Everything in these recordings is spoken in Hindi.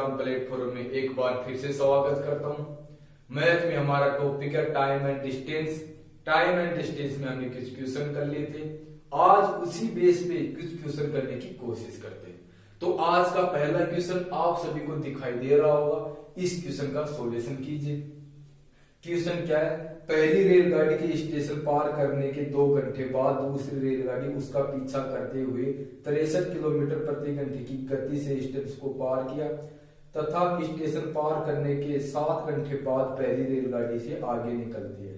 एग्जाम प्लेटफॉर्म में एक बार फिर से स्वागत करता हूं। मैथ में हमारा टॉपिक है time and distance. Time and distance में हमने कुछ क्वेश्चन कर लिए थे। आज उसी बेस पे कुछ क्वेश्चन करने की कोशिश करते हैं। तो आज का पहला क्वेश्चन आप सभी को दिखाई दे रहा होगा। इस क्वेश्चन का सॉल्यूशन कीजिए। क्वेश्चन क्या है? पहली रेलगाड़ी के स्टेशन पार करने के 2 घंटे बाद दूसरी रेलगाड़ी उसका पीछा करते हुए 63 किलोमीटर प्रति घंटे की गति से स्टेशन को पार किया तथा स्टेशन पार करने के 7 घंटे बाद पहली रेलगाड़ी से आगे निकलती है।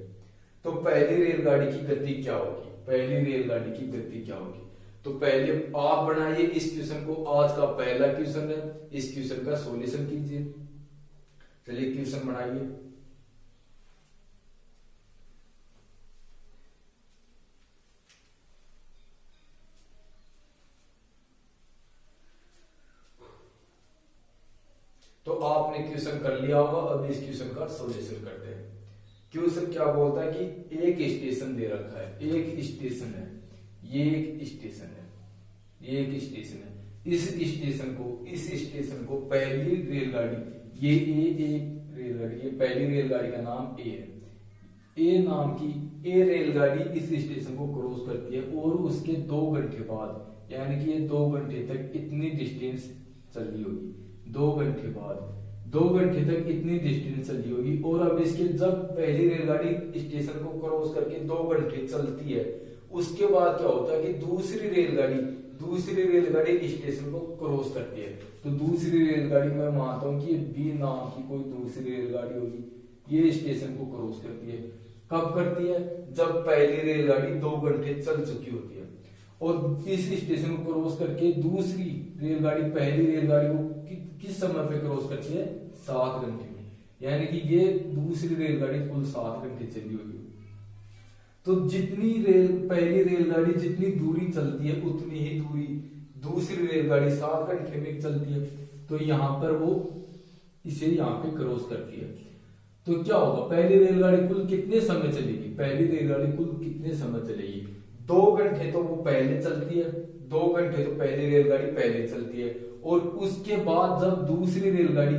तो पहली रेलगाड़ी की गति क्या होगी? पहली रेलगाड़ी की गति क्या होगी? तो पहले आप बनाइए इस क्वेश्चन को। आज का पहला क्वेश्चन है, इस क्वेश्चन का सॉल्यूशन कीजिए। चलिए क्वेश्चन बनाइए। तो आपने क्वेश्चन कर लिया होगा। अब इस क्वेश्चन का सॉल्यूशन करते हैं। क्वेश्चन क्या बोलता है कि एक स्टेशन दे रखा है, एक स्टेशन है, ये एक स्टेशन है, ये एक स्टेशन है। इस स्टेशन को पहली रेलगाड़ी, ये एक रेलगाड़ी, ये पहली रेलगाड़ी का नाम ए है। ए नाम की ए रेलगाड़ी इस स्टेशन को क्रॉस करती है और उसके 2 घंटे बाद, यानी कि ये 2 घंटे तक इतनी डिस्टेंस चली होगी। 2 घंटे बाद 2 घंटे तक इतनी डिस्टेंस चली होगी। और अब इसके जब पहली रेलगाड़ी स्टेशन को क्रॉस करके 2 घंटे चलती है, उसके बाद क्या होता है कि दूसरी रेलगाड़ी स्टेशन को क्रॉस करती है। तो दूसरी रेलगाड़ी मैं मानता हूं कि बी नाम की कोई दूसरी रेलगाड़ी होगी, ये स्टेशन को क्रॉस करती है। कब करती है? जब पहली रेलगाड़ी 2 घंटे चल चुकी होती है। और इस स्टेशन को क्रॉस करके दूसरी रेलगाड़ी पहली रेलगाड़ी को किस समय पे क्रॉस करती है? 7 घंटे में। यानी कि ये दूसरी रेलगाड़ी कुल 7 घंटे चली होगी। तो पहली रेलगाड़ी जितनी दूरी चलती है उतनी ही दूरी दूसरी रेलगाड़ी 7 घंटे में चलती है। तो यहां पर वो इसे यहां पे क्रॉस करती है। तो क्या होगा? पहली रेलगाड़ी कुल कितने समय चलेगी? पहली रेलगाड़ी कुल कितने समय चलेगी? 2 घंटे तो वो पहले चलती है, 2 घंटे तो पहली रेलगाड़ी पहले चलती है। और उसके बाद जब दूसरी रेलगाड़ी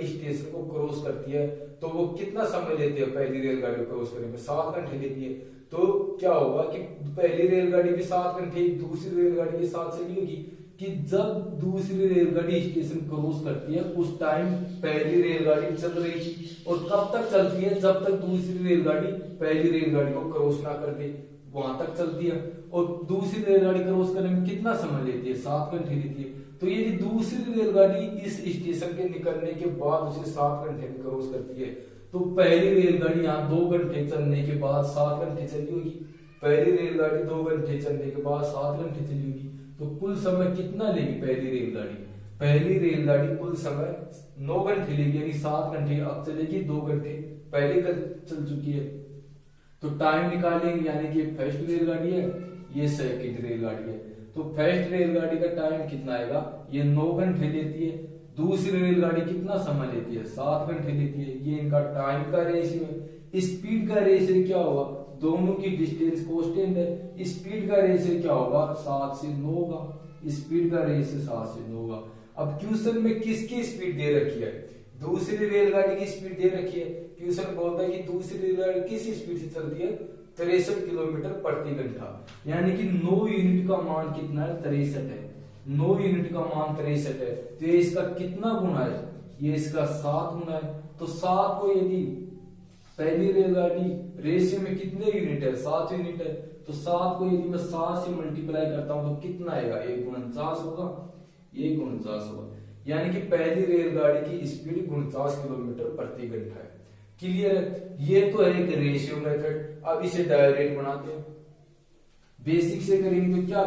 स्टेशन को क्रॉस करती है तो वो कितना समय लेती है? पहली रेलगाड़ी को क्रॉस करने में 7 घंटे लेती है। तो क्या होगा कि पहली रेलगाड़ी भी 7 घंटे दूसरी रेलगाड़ी के साथ चली होगी कि जब दूसरी रेलगाड़ी स्टेशन क्रॉस करती है उस टाइम पहली रेलगाड़ी चल रही थी। और कब तक चलती है? जब तक दूसरी रेलगाड़ी पहली रेलगाड़ी को क्रॉस ना कर दे, वहां तक चलती है। और दूसरी रेलगाड़ी क्रॉस करने में कितना समय लेती है? 7 घंटे लेती है। तो ये दूसरी रेलगाड़ी इस स्टेशन के निकलने के बाद उसे 7 घंटे में क्रॉस करती है। तो पहली रेलगाड़ी यहाँ 2 घंटे चलने के बाद 7 घंटे चली होगी। पहली रेलगाड़ी 2 घंटे चलने के बाद 7 घंटे चली होगी। तो कुल समय कितना लेगी पहली रेलगाड़ी? पहली रेलगाड़ी कुल समय 9 घंटे लेगी, यानी 7 घंटे अब चलेगी, 2 घंटे पहले चल चुकी है। तो टाइम निकालेंगे, यानी कि फर्स्ट रेलगाड़ी है, ये सेकंड रेलगाड़ी है। तो फर्स्ट रेलगाड़ी का टाइम कितना आएगा? ये 9 घंटे लेती है। दूसरी रेलगाड़ी कितना समय लेती है? 7 घंटे लेती है। ये इनका टाइम का रेशियो है। स्पीड का रेशियो क्या होगा? दोनों की डिस्टेंस कांस्टेंट है। स्पीड का रेशियो क्या होगा? 7 से 9 होगा। स्पीड का रेशियो 7 से 9 होगा। अब क्वेश्चन में किसकी स्पीड दे रखी है? दूसरी रेलगाड़ी की स्पीड दे रखी है। क्वेश्चन बोलता है कि दूसरी रेलगाड़ी किस स्पीड से चलती है? 63 किलोमीटर प्रति घंटा। यानी कि 9 यूनिट का मान कितना है? 63 है। 9 यूनिट का मान 63 है। तो ये इसका कितना गुना है? ये इसका 7 गुना है। तो 7 को यदि पहली रेलगाड़ी रेशियो में कितने यूनिट है? 7 यूनिट है। तो 7 को यदि मैं 7 से मल्टीप्लाई करता हूं तो कितना आएगा? 1 होगा, ये 49 होगा। यानी कि पहली रेलगाड़ी की स्पीड 49 किलोमीटर प्रति घंटा है। क्लियर है? ये तो है एक रेशियो मेथड। अब इसे डायरेक्ट बनाते हैं। बेसिक से करेंगे तो क्या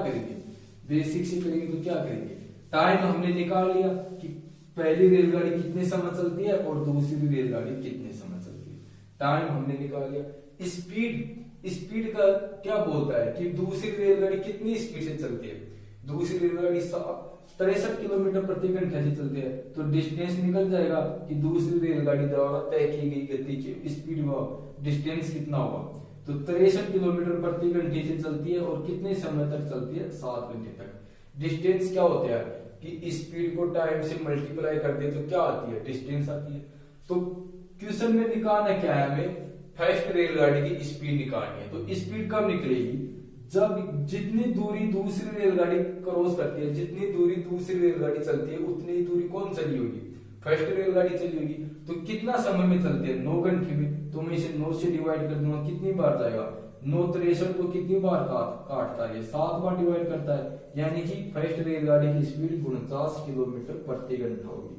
करेंगे? टाइम हमने निकाल लिया कि पहली रेलगाड़ी कितने समय चलती है और दूसरी रेलगाड़ी कितने समय चलती है। टाइम हमने निकाल लिया। स्पीड का क्या बोलता है कि दूसरी रेलगाड़ी कितनी स्पीड से चलती है? दूसरी रेलगाड़ी 63 किलोमीटर प्रति घंटे से चलती है। तो डिस्टेंस निकल जाएगा कि दूसरी रेलगाड़ी द्वारा तय की गई गति की स्पीड व डिस्टेंस कितना होगा। तो 63 किलोमीटर प्रति घंटे से चलती है और कितने समय तक चलती है? 7 घंटे तक। डिस्टेंस क्या होता है? कि स्पीड को टाइम से मल्टीप्लाई कर दे तो क्या आती है, डिस्टेंस आती है। तो क्वेश्चन में निकालना क्या है, हमें फर्स्ट रेलगाड़ी की स्पीड निकालनी है। तो स्पीड कब निकलेगी, जब जितनी दूरी दूसरी रेलगाड़ी क्रॉस करती है, जितनी दूरी दूसरी रेलगाड़ी चलती है उतनी ही दूरी कौन चली होगी, फर्स्ट रेलगाड़ी चली होगी। तो कितना समय में चलती है, 9 घंटे में। तो मैं इसे 9 से डिवाइड कर दूंगा, कितनी बार जाएगा, 9 63 को कितनी बार काटता है, 7 बार डिवाइड करता है। यानी कि फर्स्ट रेलगाड़ी की स्पीड 49 किलोमीटर प्रति घंटा होगी।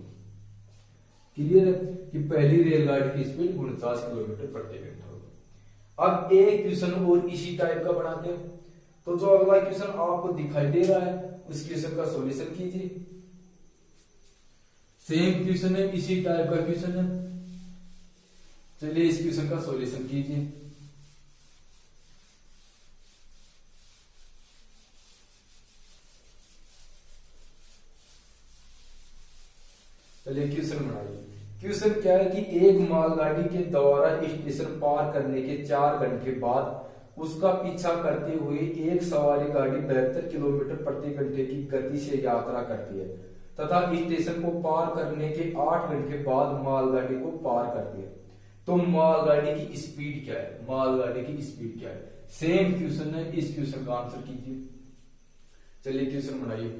क्लियर है कि पहली रेलगाड़ी की स्पीड 49 किलोमीटर प्रति घंटा होगी। अब एक क्वेश्चन और इसी टाइप का बनाते हैं। तो जो अगला क्वेश्चन आपको दिखाई दे रहा है उस क्वेश्चन का सॉल्यूशन कीजिए। सेम क्वेश्चन है, इसी टाइप का क्वेश्चन है। चलिए इस क्वेश्चन का सॉल्यूशन कीजिए। चलिए क्वेश्चन बनाइए। क्वेश्चन क्या है कि एक मालगाड़ी के द्वारा स्टेशन पार करने के 4 घंटे बाद उसका पीछा करते हुए एक सवारी गाड़ी 72 किलोमीटर प्रति घंटे की गति से यात्रा करती है तथा स्टेशन को पार करने के 8 घंटे बाद मालगाड़ी को पार करती है। तो मालगाड़ी की स्पीड क्या है, मालगाड़ी की स्पीड क्या है। सेम क्वेश्चन है, इस क्वेश्चन का आंसर कीजिए। चलिए क्वेश्चन बनाइए।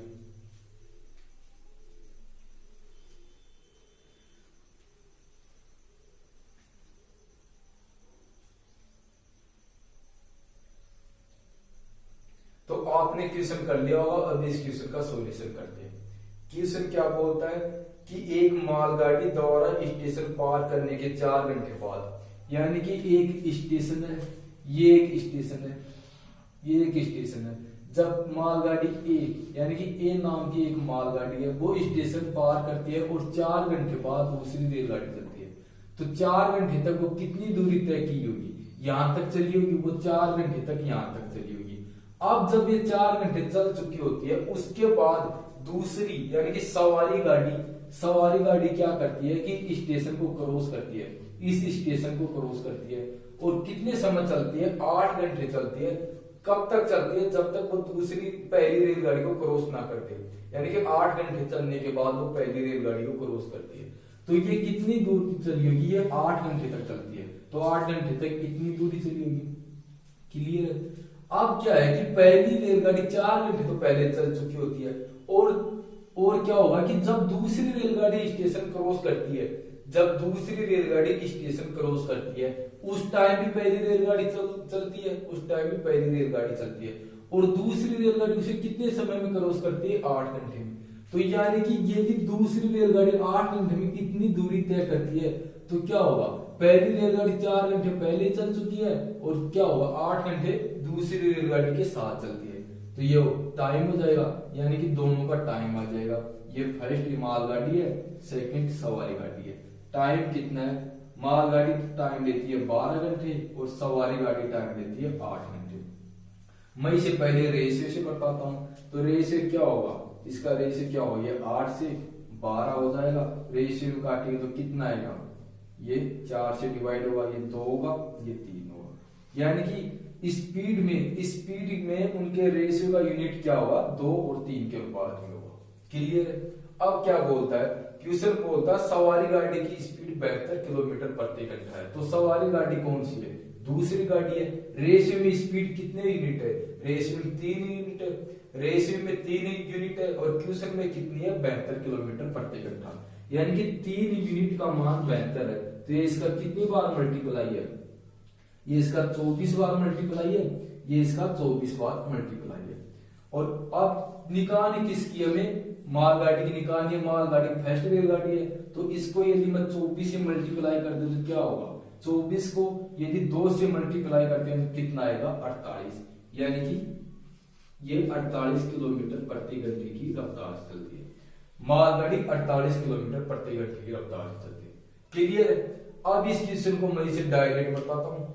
तो आपने क्वेश्चन कर लिया होगा, अब इस क्वेश्चन का सॉल्यूशन करते हैं। क्वेश्चन क्या बोलता है कि एक मालगाड़ी द्वारा स्टेशन पार करने के 4 घंटे बाद, यानी कि एक स्टेशन है, ये एक स्टेशन है, ये एक स्टेशन है। जब मालगाड़ी ए यानी कि ए नाम की एक मालगाड़ी है वो स्टेशन पार करती है और 4 घंटे बाद दूसरी रेलगाड़ी चलती है। तो 4 घंटे तक वो कितनी दूरी तय की होगी, यहां तक चली होगी, वो 4 घंटे तक यहां तक चली होगी। अब जब ये 4 घंटे चल चुकी होती है उसके बाद दूसरी यानी कि सवारी गाड़ी क्या करती है कि स्टेशन को क्रॉस करती है, इस स्टेशन को क्रॉस करती है और कितने समय चलती है, 8 घंटे चलती है। कब तक चलती है, जब तक वो दूसरी पहली रेलगाड़ी को क्रॉस ना करते, यानी कि 8 घंटे चलने के बाद वो पहली रेलगाड़ी को क्रॉस करती है। तो ये कितनी दूर चली होगी, ये 8 घंटे तक चलती है। तो 8 घंटे तक कितनी दूरी चली होगी। क्लियर है। अब क्या है कि पहली रेलगाड़ी 4 घंटे तो पहले चल चुकी होती है और क्या होगा कि जब दूसरी रेलगाड़ी स्टेशन क्रॉस करती है, जब दूसरी रेलगाड़ी स्टेशन क्रॉस करती है उस टाइम भी पहली रेलगाड़ी चलती है, उस टाइम भी पहली रेलगाड़ी चलती है और दूसरी रेलगाड़ी उसे कितने समय में क्रॉस करती है, 8 घंटे में। तो यानी कि यदि दूसरी रेलगाड़ी 8 घंटे में इतनी दूरी तय करती है तो क्या होगा, पहली रेलगाड़ी 4 घंटे पहले चल चुकी है और क्या होगा 8 घंटे दूसरी रेलगाड़ी के साथ चलती है। तो ये टाइम हो जाएगा, यानी कि दोनों का टाइम आ जाएगा। ये फर्स्ट मालगाड़ी है, सेकंड सवारी गाड़ी है। टाइम कितना है, मालगाड़ी टाइम लेती है 12 घंटे और सवारी गाड़ी टाइम लेती है 8 घंटे। मैं इसे पहले रेशियो से बताता हूँ। तो रेशियो क्या होगा, इसका रेशियो क्या होगा, ये 8 से 12 हो जाएगा। रेशियो काटेंगे तो कितना आएगा, ये 4 से डिवाइड होगा, ये 2 होगा, ये 3 होगा। यानी कि स्पीड में उनके रेशियो का यूनिट क्या होगा, 2 और 3 के अनुपात में होगा। क्लियर है। अब क्या बोलता है क्वेश्चन, बोलता है सवारी गाड़ी की स्पीड 72 किलोमीटर प्रति घंटा है। तो सवारी गाड़ी कौन सी है, दूसरी गाड़ी है। रेशियो में स्पीड कितने यूनिट है, रेशियो में 3 यूनिट है, रेशियो में 3 यूनिट है और क्वेश्चन में कितनी है, 72 किलोमीटर प्रति घंटा। यानी कि 3 यूनिट का मान 72 है। तो ये इसका कितनी बार मल्टीप्लाई है, ये इसका 24 बार मल्टीप्लाई है, ये इसका 24 बार मल्टीप्लाई है। और अब निकालनी किसकी, हमें मालगाड़ी की निकालनी है। मालगाड़ी फर्स्ट रेलगाड़ी है तो इसको यदि मैं 24 से मल्टीप्लाई कर दूं तो क्या होगा, 24 को यदि 2 से मल्टीप्लाई करते हैं तो कितना आएगा, 48। यानी कि ये 48 किलोमीटर प्रति घंटे की रफ्तार से चलती है। मालगाड़ी 48 किलोमीटर प्रति घंटे की रफ्तार से चलती है। क्लियर है। अब इस क्वेश्चन को मैं इसे डायरेक्ट बताता हूं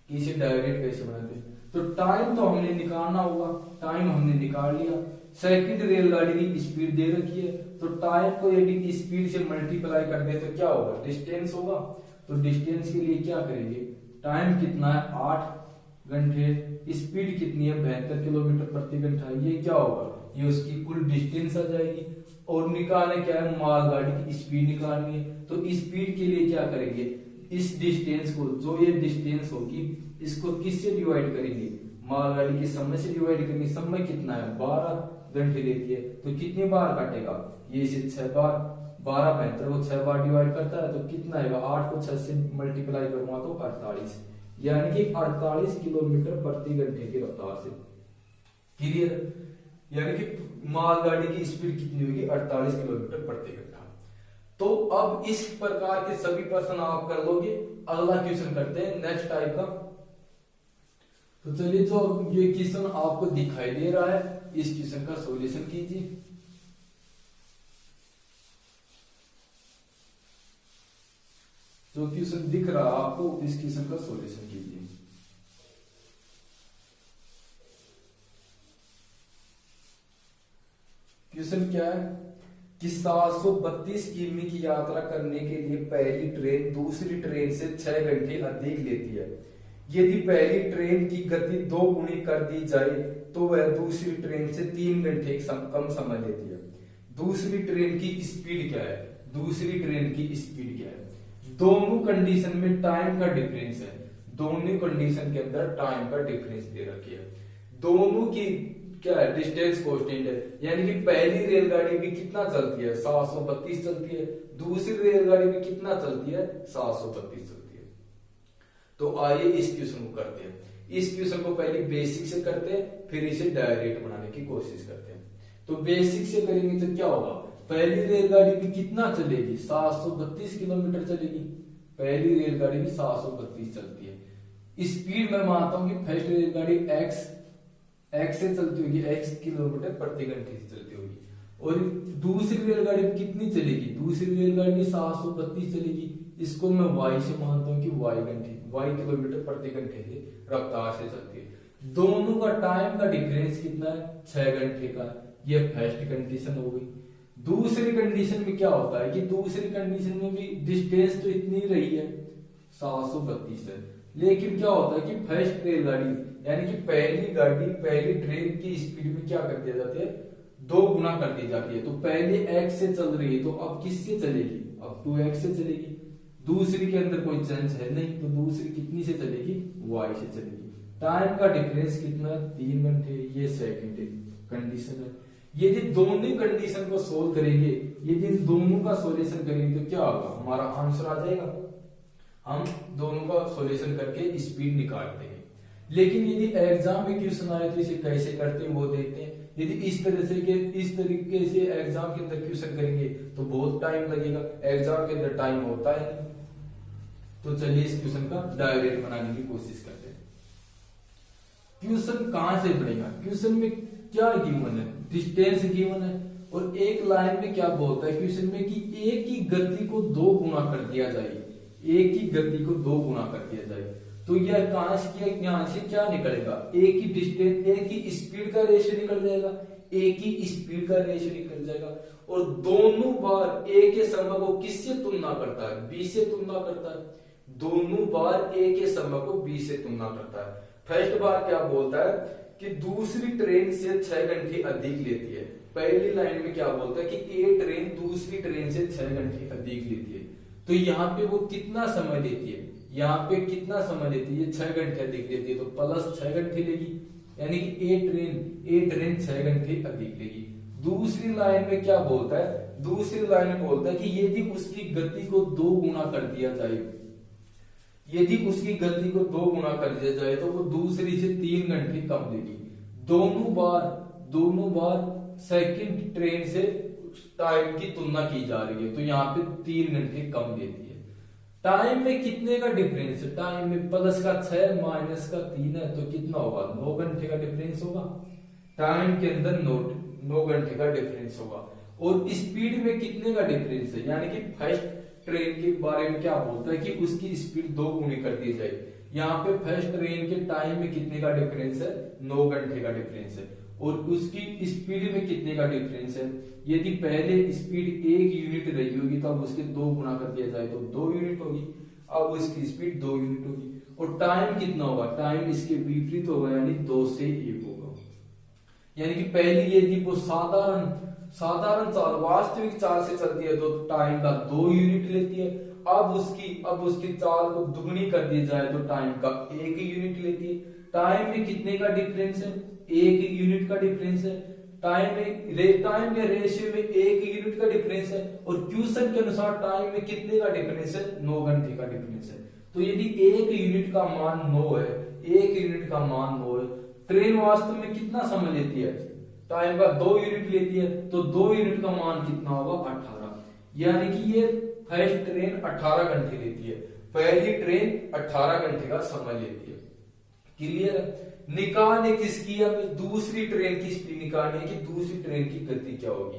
कि इसे डायरेक्ट कैसे बनाते हैं। तो टाइम तो हमने निकालना होगा, टाइम हमने निकाल लिया। सेकंड रेलगाड़ी की स्पीड दे रखी है तो टाइम को यदि स्पीड से मल्टीप्लाई कर दे तो क्या होगा, डिस्टेंस होगा। तो डिस्टेंस के लिए क्या करेंगे, टाइम कितना है, 8 घंटे, स्पीड कितनी है 72 किलोमीटर प्रति घंटा, ये क्या होगा, ये उसकी कुल डिस्टेंस आ जाएगी। और निकालना क्या है, मालगाड़ी की स्पीड निकालनी है। तो स्पीड के लिए क्या करेंगे, इस डिस्टेंस को, जो ये डिस्टेंस होगी, इसको किससे डिवाइड करेंगे, मालगाड़ी के समय से डिवाइड करेंगे। समय कितना है, 12 घंटे लेती है, तो कितनी बार काटेगा, ये से 6 बार, 12 72 को 6 बार डिवाइड करता है तो कितना आएगा, 8 को 6 से मल्टीप्लाई करूंगा तो 48, यानी कि 48 किलोमीटर प्रति घंटे की रफ्तार से। क्लियर, यानी कि मालगाड़ी की स्पीड कितनी होगी, 48 किलोमीटर प्रति घंटा। तो अब इस प्रकार के सभी प्रश्न आप कर लोगे। अगला क्वेश्चन करते हैं नेक्स्ट टाइप का। तो चलिए, जो ये क्वेश्चन आपको दिखाई दे रहा है, इस क्वेश्चन का सॉल्यूशन कीजिए। जो क्वेश्चन दिख रहा है आपको, इस क्वेश्चन का सॉल्यूशन कीजिए। क्वेश्चन क्या है कि 732 किमी की यात्रा करने के लिए पहली ट्रेन दूसरी ट्रेन से 6 घंटे अधिक लेती है। यदि पहली ट्रेन की गति 2 गुनी कर दी जाए तो वह दूसरी ट्रेन से 3 घंटे कम समय लेती है। दूसरी ट्रेन की स्पीड क्या है, दूसरी ट्रेन की स्पीड क्या है। दोनों कंडीशन में टाइम का डिफरेंस है, दोनों कंडीशन के अंदर टाइम का डिफरेंस दे रखी है। दोनों की क्या है, डिस्टेंस कांस्टेंट है, यानी कि पहली रेलगाड़ी भी कितना चलती है, 732 चलती है, दूसरी रेलगाड़ी भी कितना चलती है, 732 चलती है। तो आइए इस क्वेश्चन को करते हैं। इस क्वेश्चन को पहले बेसिक से करते हैं, फिर इसे डायरेक्ट बनाने की कोशिश करते हैं। तो बेसिक से करेंगे तो क्या होगा, पहली रेलगाड़ी भी कितना चलेगी, 732 किलोमीटर चलेगी। पहली रेलगाड़ी भी 732 चलती है। स्पीड में मानता हूं कि फर्स्ट रेलगाड़ी एक्स से चलती होगी, x किलोमीटर प्रति घंटे से चलती होगी। और दूसरी रेलगाड़ी कितनी चलेगी, दूसरी रेलगाड़ी भी 732 चलेगी। इसको मैं y से मानता हूं कि y किलोमीटर प्रति घंटे से रफ्तार से चलती है। दोनों का टाइम का डिफरेंस कितना है, 6 घंटे का। ये फर्स्ट कंडीशन हो गई। दूसरी कंडीशन में क्या होता है कि दूसरी कंडीशन में भी डिस्टेंस तो इतनी रही है, 732 है, लेकिन क्या होता है कि फर्स्ट रेलगाड़ी यानी कि पहली ट्रेन की स्पीड में क्या कर दिया जाती है, 2 गुना कर दी जाती है। तो पहले x से चल रही है तो अब किससे चलेगी, अब 2x से चलेगी। दूसरी के अंदर कोई चेंज है नहीं, तो दूसरी कितनी से चलेगी, y से चलेगी। टाइम का डिफरेंस कितना है, 3 घंटे। ये सेकंड कंडीशन है। यदि दोनों कंडीशन को सोल्व करेंगे, यदि दोनों का सॉल्यूशन करेंगे तो क्या होगा, हमारा आंसर आ जाएगा। हम दोनों का सॉल्यूशन करके स्पीड निकालते हैं। लेकिन यदि एग्जाम में क्वेश्चन आए तो इसे कैसे करते हैं वो देखते हैं। यदि इस तरीके से एग्जाम के अंदर क्वेश्चन करेंगे तो बहुत टाइम लगेगा, एग्जाम के अंदर टाइम होता है नहीं। तो चलिए इस क्वेश्चन का डायरेक्ट बनाने की कोशिश करते हैं। क्वेश्चन कहां से बनेगा, क्वेश्चन में क्या गिवन है, डिस्टेंस गिवन है, और एक लाइन में क्या बोलता है क्वेश्चन में कि एक की गति को 2 गुना कर दिया जाए, एक की गति को 2 गुना कर दिया जाए। तो यह कहां से किया, यहां से क्या निकलेगा, एक ही डिस्टेंस, एक ही स्पीड का रेशियो निकल जाएगा, एक ही स्पीड का रेशियो निकल जाएगा। और दोनों बार ए के समय को किससे तुलना करता है, बी से तुलना करता है। दोनों बार ए के समय को बी से तुलना करता है। फर्स्ट बार क्या बोलता है कि दूसरी ट्रेन से 6 घंटे अधिक लेती है। पहली लाइन में क्या बोलता है कि ए ट्रेन दूसरी ट्रेन से 6 घंटे अधिक लेती है। तो यहाँ पे वो कितना समय लेती है, यहाँ पे कितना समय लेती है, 6 घंटे अधिक लेती है, तो प्लस 6 घंटे लेगी, यानी कि ए ट्रेन 6 घंटे अधिक लेगी। दूसरी लाइन में क्या बोलता है, दूसरी लाइन में बोलता है कि यदि उसकी गति को 2 गुना कर दिया जाए, यदि उसकी गति को 2 गुना कर दिया जाए तो वो दूसरी से 3 घंटे कम लेगी। दोनों बार सेकंड ट्रेन से टाइम की तुलना की जा रही है, तो यहाँ पे 3 घंटे कम लेती है। टाइम में कितने का डिफरेंस है, टाइम में प्लस का 6 माइनस का 3 है, तो कितना होगा, 9 घंटे का डिफरेंस होगा। टाइम के अंदर 9 घंटे का डिफरेंस होगा। और स्पीड में कितने का डिफरेंस है, यानी कि फर्स्ट ट्रेन के बारे में क्या बोलता है कि उसकी स्पीड 2 गुनी कर दी जाए। यहाँ पे फर्स्ट ट्रेन के टाइम में कितने का डिफरेंस है, 9 घंटे का डिफरेंस है। और उसकी स्पीड में कितने का डिफरेंस है, यदि पहले स्पीड 1 यूनिट रही होगी तो अब उसके 2 गुना कर दिया जाए तो 2 यूनिट होगी। अब इसकी स्पीड 2 यूनिट होगी। और टाइम कितना होगा, टाइम इसके विपरीत होगा, यानी 2 से 1 होगा। यानी कि पहली ये थी वो साधारण चाल, वास्तविक चाल से चलती है तो टाइम का 2 यूनिट लेती है। अब उसकी चाल को दुगनी कर दी जाए तो टाइम का 1 यूनिट लेती है। टाइम में कितने का डिफरेंस है, 1 यूनिट का डिफरेंस है। टाइम के रेशियो में 1 यूनिट का डिफरेंस है। और क्वेश्चन के अनुसार टाइम में कितने का डिफरेंस है, 9 घंटे का डिफरेंस है। तो यदि 1 यूनिट का मान 9 है, 1 यूनिट का मान 9 है, ट्रेन वास्तव में कितना समय लेती है, टाइम का 2 यूनिट लेती है, तो 2 यूनिट का मान कितना होगा, 18। यानी कि ये फर्स्ट ट्रेन 18 घंटे लेती है, पहली ट्रेन 18 घंटे का समय लेती है। क्लियर है। निकालने किसकी, हमें दूसरी ट्रेन की स्पीड निकालनी है कि दूसरी ट्रेन की गति क्या होगी।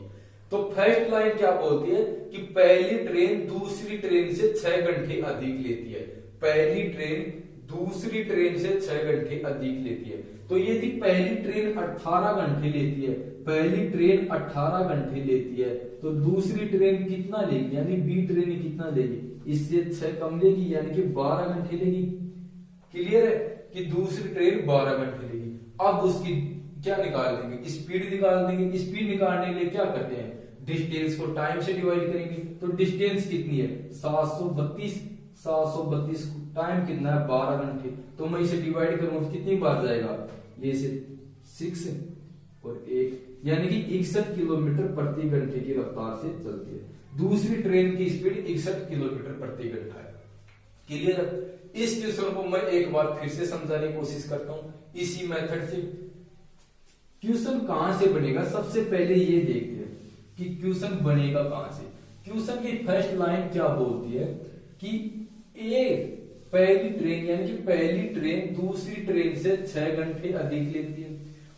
तो फर्स्ट लाइन क्या बोलती है कि पहली ट्रेन दूसरी ट्रेन से 6 घंटे अधिक लेती है। पहली ट्रेन दूसरी ट्रेन से 6 घंटे अधिक लेती है। तो यदि पहली ट्रेन 18 घंटे लेती है, पहली ट्रेन 18 घंटे लेती है, तो दूसरी ट्रेन कितना लेगी, यानी बी ट्रेन कितना लेगी, इससे 6 कम लेगी, यानी कि 12 घंटे लेगी। क्लियर है कि दूसरी ट्रेन 12 घंटे लेगी। अब उसकी क्या निकाल देंगे, स्पीड निकाल देंगे। स्पीड निकालने के लिए क्या करते हैं, डिस्टेंस को टाइम से डिवाइड करेंगे। तो डिस्टेंस कितनी है, 732 टाइम कितना है, 12 घंटे। तो मैं इसे डिवाइड करूंगा तो कितनी बार जाएगा, ये से 6 और 1, यानी कि 61 किलोमीटर प्रति घंटे की रफ्तार से चलती है। दूसरी ट्रेन की स्पीड 61 किलोमीटर प्रति घंटा है। क्लियर है। इस क्वेश्चन को मैं एक बार फिर से समझाने की कोशिश करता हूं इसी मेथड से। क्वेश्चन कहां से बनेगा, सबसे पहले ये देखते हैं कि क्वेश्चन बनेगा कहां से। क्वेश्चन की फर्स्ट लाइन क्या बोलती है कि पहली ट्रेन, यानी कि पहली ट्रेन दूसरी ट्रेन से 6 घंटे अधिक लेती है।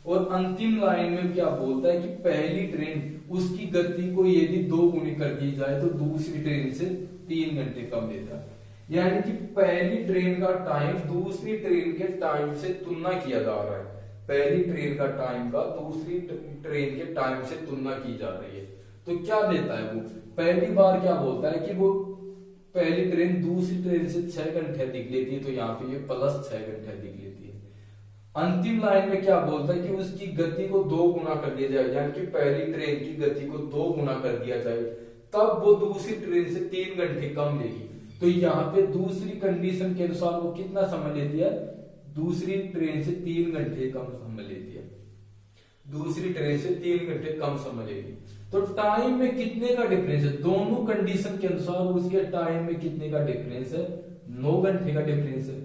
और अंतिम लाइन में क्या बोलता है कि पहली ट्रेन उसकी गति को यदि 2 गुनी कर दी जाए तो दूसरी ट्रेन से 3 घंटे कम लेता है। यानी कि पहली ट्रेन का टाइम दूसरी ट्रेन के टाइम से तुलना किया जा रहा है। पहली ट्रेन का टाइम का दूसरी ट्रेन के टाइम से तुलना की जा रही है। तो क्या देता है वो, पहली बार क्या बोलता है कि वो पहली ट्रेन दूसरी ट्रेन से 6 घंटे अधिक लेती है, तो यहाँ पे ये प्लस 6 घंटे अधिक लेती है। अंतिम लाइन में क्या बोलता है कि उसकी गति को 2 गुना कर दिया जाए, यानी कि पहली ट्रेन की गति को 2 गुना कर दिया जाए, तब वो दूसरी ट्रेन से 3 घंटे कम लेगी। तो यहाँ पे दूसरी कंडीशन के अनुसार वो कितना समय लेती है, दूसरी ट्रेन से 3 घंटे कम समय लेती है। दूसरी ट्रेन से 3 घंटे कम समय लेगी। तो टाइम में कितने का डिफरेंस है, दोनों कंडीशन के अनुसार उसके टाइम में कितने का डिफरेंस है, 9 घंटे का डिफरेंस है।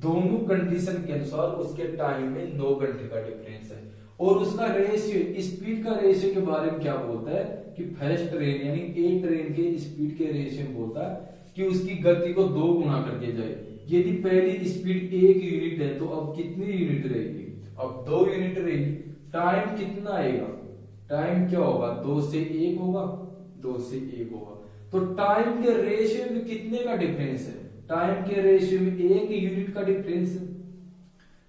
दोनों कंडीशन के अनुसार उसके टाइम में 9 घंटे का डिफरेंस है। और उसका रेशियो, स्पीड का रेशियो के बारे में क्या बोलता है कि फर्स्ट ट्रेन यानी ए ट्रेन के स्पीड के रेशियो में बोलता है कि उसकी गति को 2 गुना कर दिया जाए। यदि पहली स्पीड 1 यूनिट है तो अब कितनी यूनिट रहेगी, अब 2 यूनिट रहेगी। टाइम कितना आएगा, टाइम क्या होगा, 2 से 1 होगा, 2 से 1 होगा। तो टाइम के रेशियो में कितने का डिफरेंस है, टाइम के रेशियो में 1 यूनिट का डिफरेंस है।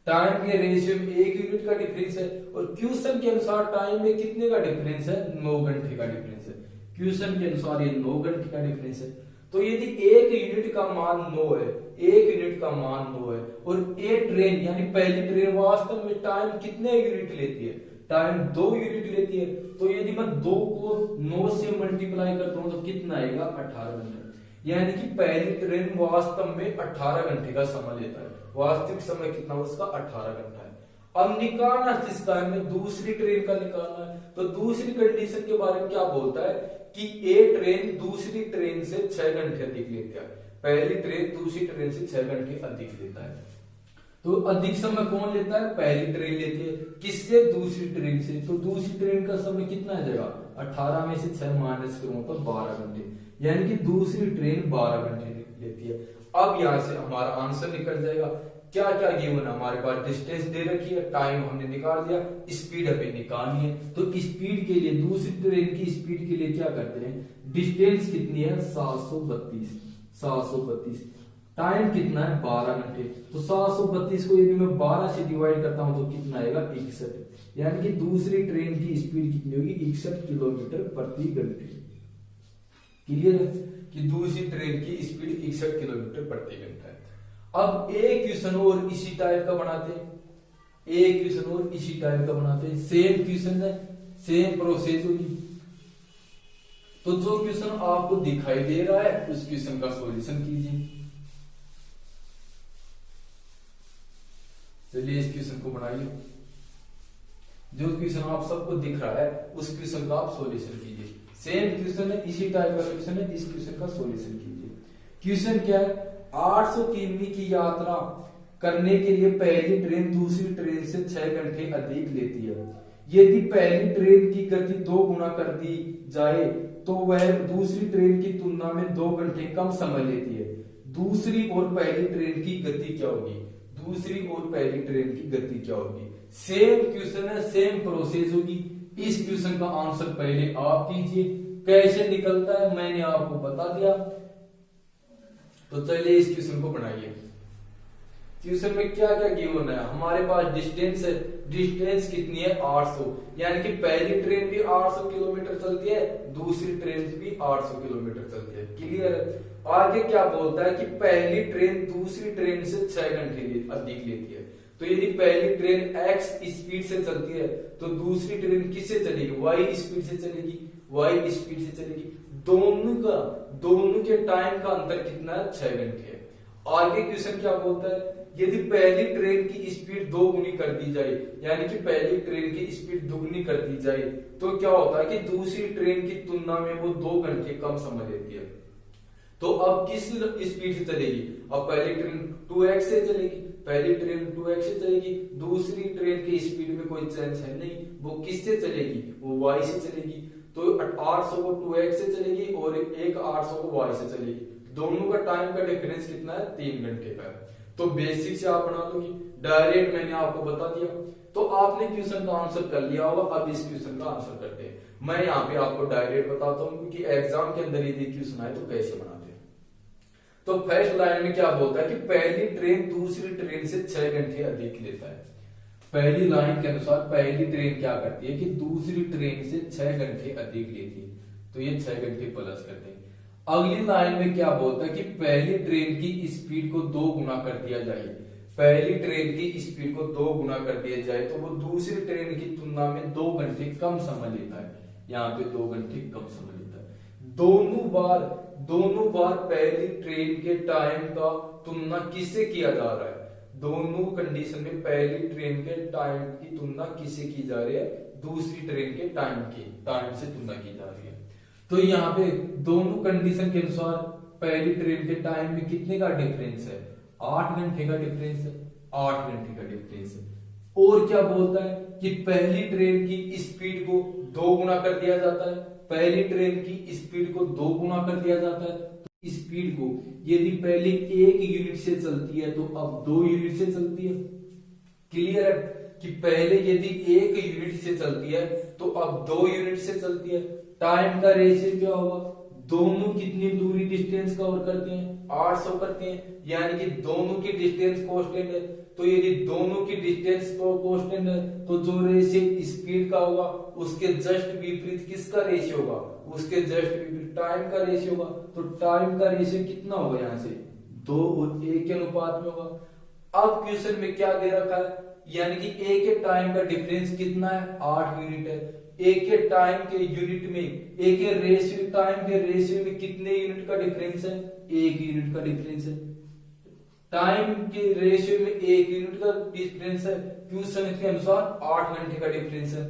टाइम के रेशियो में 1 यूनिट का डिफरेंस है। और क्वेश्चन के अनुसार टाइम में कितने का डिफरेंस है, 9 घंटे का डिफरेंस है। क्वेश्चन के अनुसार ये 9 घंटे का डिफरेंस है। तो यदि 1 यूनिट का मान 9 है, 1 यूनिट का मान 9 है, और ए ट्रेन यानी पहली ट्रेन वास्तव में टाइम कितने यूनिट लेती है, टाइम 2 यूनिट लेती है। तो यदि मैं 2 को 9 से मल्टीप्लाई करता हूं तो कितना आएगा, 18 घंटे। यानी कि पहली ट्रेन वास्तव में 18 घंटे का समय लेता है। वास्तविक समय कितना उसका, 18 घंटा है। अब निकालना किसका है, हमें दूसरी ट्रेन का निकालना है। तो दूसरी कंडीशन के बारे में क्या बोलता है कि ए ट्रेन दूसरी ट्रेन से 6 घंटे अधिक लेता है। पहली ट्रेन दूसरी ट्रेन से 6 घंटे अधिक लेता है। तो अधिक समय कौन लेता है, पहली ट्रेन लेती है। किससे, दूसरी ट्रेन से। तो दूसरी ट्रेन का समय कितना आ जाएगा, 18 में से 6 माइनस करूं तो 12 घंटे, यानी कि दूसरी ट्रेन 12 घंटे लेती है। अब यहां से हमारा आंसर निकल जाएगा। क्या क्या गिवन, हमारे पास डिस्टेंस दे रखी है, टाइम हमने निकाल दिया, स्पीड हमें निकालनी है। तो स्पीड के लिए, दूसरी ट्रेन की स्पीड के लिए क्या करते हैं, डिस्टेंस कितनी है, 732। टाइम कितना है, 12 घंटे। तो 732 को यदि मैं 12 से डिवाइड करता हूं तो कितना आएगा, 61। यानी कि दूसरी ट्रेन की स्पीड कितनी होगी, 61 किलोमीटर प्रति घंटे। क्लियर है। कि दूसरी ट्रेन की स्पीड 61 किलोमीटर प्रति घंटा है। अब एक क्वेश्चन और इसी टाइप का बनाते हैं, एक क्वेश्चन और इसी टाइप का बनाते हैं, सेम क्वेश्चन है, सेम प्रोसेस होगी। तो जो क्वेश्चन आपको दिखाई दे रहा है उस क्वेश्चन का सॉल्यूशन कीजिए। चलिए इस क्वेश्चन को बनाइए। जो क्वेश्चन आप सबको दिख रहा है उस क्वेश्चन का आप सॉल्यूशन कीजिए। सेम क्वेश्चन है, इसी टाइप का क्वेश्चन है, इस क्वेश्चन का सॉल्यूशन कीजिए। क्वेश्चन क्या है, 800 किमी की यात्रा करने के लिए पहली ट्रेन दूसरी ट्रेन से 6 घंटे अधिक लेती है। यदि पहली ट्रेन की गति 2 गुना कर दी जाए तो वह दूसरी ट्रेन की तुलना में 2 घंटे कम समय लेती है। दूसरी और पहली ट्रेन की गति क्या होगी? दूसरी और पहली ट्रेन की गति क्या होगी? सेम क्वेश्चन है, सेम प्रोसेस होगी। इस क्वेश्चन का आंसर पहले आप कीजिए, कैसे निकलता है मैंने आपको बता दिया। तो चलिए इस क्वेश्चन को बनाइए। क्वेश्चन में क्या क्या गिवन है, हमारे पास डिस्टेंस है, डिस्टेंस कितनी है 800, यानी कि पहली ट्रेन भी 800 किलोमीटर चलती है, दूसरी ट्रेन भी 800 किलोमीटर चलती है। क्लियर है? आगे क्या बोलता है कि पहली ट्रेन दूसरी ट्रेन से 6 घंटे अधिक लेती है। तो यदि पहली ट्रेन x स्पीड से चलती है तो दूसरी ट्रेन किससे चलेगी? y स्पीड से चलेगी, y स्पीड से चलेगी। दोनों के टाइम का अंतर कितना है? 6 घंटे है। आगे क्वेश्चन क्या बोलता है, यदि पहली ट्रेन की स्पीड 2 गुनी कर दी जाए, यानी कि पहली ट्रेन की स्पीड 2 गुनी कर दी जाए तो क्या होता है कि दूसरी ट्रेन की तुलना में वो 2 घंटे कम समय लेती है। तो अब किस स्पीड से चलेगी? अब पहली ट्रेन 2x से चलेगी, पहली ट्रेन 2x से चलेगी, दूसरी ट्रेन की स्पीड में कोई चेंज है नहीं, वो किससे चलेगी? वो y से चलेगी। तो 800 को 2x से चलेगी और एक 800 को y से चलेगी। दोनों का टाइम का डिफरेंस कितना है? 3 घंटे का है। तो बेसिक से आप बना लोगी, डायरेक्ट मैंने आपको बता दिया। तो आपने क्वेश्चन का आंसर कर लिया होगा। अब इस क्वेश्चन का आंसर करते हैं। मैं यहाँ पे आपको डायरेक्ट बताता हूँ क्योंकि एग्जाम के अंदर यदि क्वेश्चन आए तो कैसे बनाते हैं। तो फर्स्ट लाइन में क्या बोलता है कि पहली ट्रेन दूसरी ट्रेन से 6 घंटे अधिक लेता है। पहली लाइन के अनुसार पहली ट्रेन क्या करती है कि दूसरी ट्रेन से 6 घंटे अधिक लेती है, तो ये 6 घंटे प्लस करते हैं। अगली लाइन में क्या बोलता है कि पहली ट्रेन की स्पीड को 2 गुना कर दिया जाए, पहली ट्रेन की स्पीड को 2 गुना कर दिया जाए तो वो दूसरी ट्रेन की तुलना में 2 घंटे कम समय लेता है। यहाँ पे 2 घंटे कम समय लेता है। दोनों बार पहली ट्रेन के टाइम का तुलना किससे किया जा रहा है? दोनों कंडीशन में पहली ट्रेन के टाइम की तुलना किससे की जा रही है? दूसरी ट्रेन के टाइम से तुलना की जा रही है। तो यहाँ पे दोनों कंडीशन के अनुसार पहली ट्रेन के टाइम में कितने का डिफरेंस है? 8 घंटे का डिफरेंस है, 8 घंटे का डिफरेंस है। और क्या बोलता है कि पहली ट्रेन की स्पीड को 2 गुना कर दिया जाता है, पहली ट्रेन की स्पीड को 2 गुना कर दिया जाता है। तो स्पीड को यदि पहले 1 यूनिट से चलती है तो अब 2 यूनिट से चलती है। क्लियर है कि पहले यदि 1 यूनिट से चलती है तो अब 2 यूनिट से चलती है। टाइम का रेशियो क्या होगा? दोनों कितनी दूरी डिस्टेंस कवर करते हैं? 800 करते हैं, यानी कि दोनों की डिस्टेंस कांस्टेंट है। तो यदि दोनों की डिस्टेंस को कांस्टेंट है तो जो रेशियो स्पीड का होगा उसके जस्ट विपरीत किसका रेशियो होगा? उसके जस्ट विपरीत टाइम का रेशियो होगा। तो टाइम का रेशियो कितना होगा? यहाँ से 2 और 1 के अनुपात में होगा। अब क्वेश्चन में क्या दे रखा है, यानी कि ए के टाइम का डिफरेंस कितना है? 8 यूनिट है। एक के टाइम के यूनिट में, एक के रेशियो टाइम के रेशियो में कितने यूनिट का डिफरेंस है? 1 यूनिट का डिफरेंस है। टाइम के रेशियो में 1 यूनिट का डिफरेंस है। क्वेश्चन के अनुसार 8 घंटे का डिफरेंस है।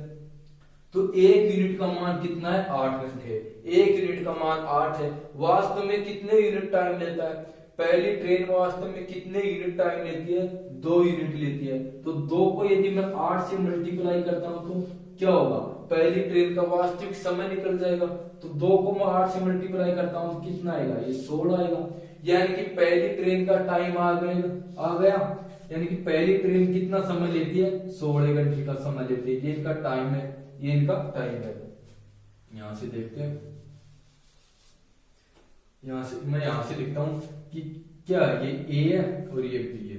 तो 1 यूनिट का मान कितना है? 8 घंटे। 1 यूनिट का मान 8 है। वास्तव में कितने यूनिट टाइम लेता है? पहली ट्रेन वास्तव में कितने यूनिट टाइम लेती है? 2 यूनिट लेती है। तो 2 को यदि मैं 8 से मल्टीप्लाई करता हूं तो क्या होगा? पहली ट्रेन का वास्तविक समय निकल जाएगा। तो 2 को मैं 8 से मल्टीप्लाई करता हूं तो कितना आएगा? ये 16 आएगा। यानी कि पहली ट्रेन का टाइम आ गया। यानी कि पहली ट्रेन कितना समय लेती है? 16 घंटे का समय लेती है। ये इनका टाइम है, ये इनका टाइम है। यहां से देखते हैं, मैं यहां से लिखता हूं कि क्या ये ए है और ये बी है।